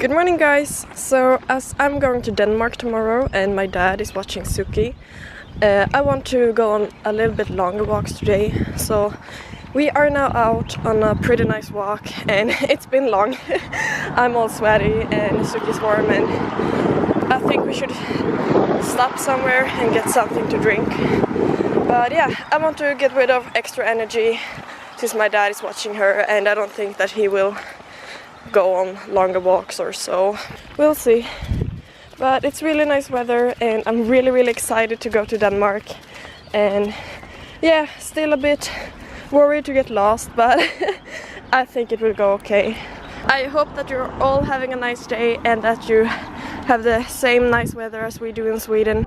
Good morning, guys. So as I'm going to Denmark tomorrow and my dad is watching Suki, I want to go on a little bit longer walks today. So we are now out on a pretty nice walk and it's been long. I'm all sweaty and Suki's warm and I think we should stop somewhere and get something to drink. But yeah, I want to get rid of extra energy since my dad is watching her and I don't think that he will go on longer walks or so. We'll see. But it's really nice weather and I'm really excited to go to Denmark. And yeah, still a bit worried to get lost, but I think it will go okay. I hope that you're all having a nice day and that you have the same nice weather as we do in Sweden.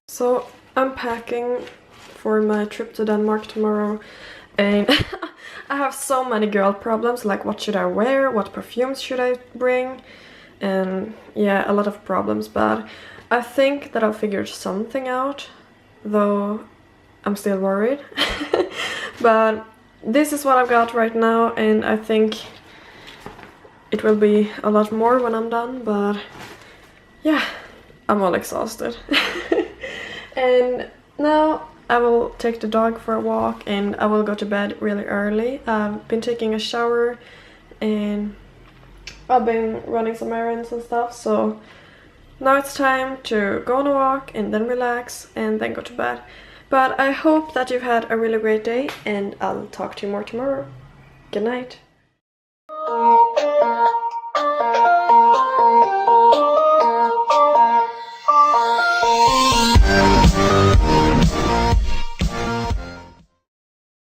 So I'm packing for my trip to Denmark tomorrow and I have so many girl problems, like what should I wear, what perfumes should I bring, and yeah, a lot of problems, but I think that I'll figure something out, though I'm still worried. But this is what I've got right now and I think it will be a lot more when I'm done, but yeah, I'm all exhausted. And now I will take the dog for a walk and I will go to bed really early. I've been taking a shower and I've been running some errands and stuff, so now it's time to go on a walk and then relax and then go to bed. But I hope that you've had a really great day and I'll talk to you more tomorrow. Good night.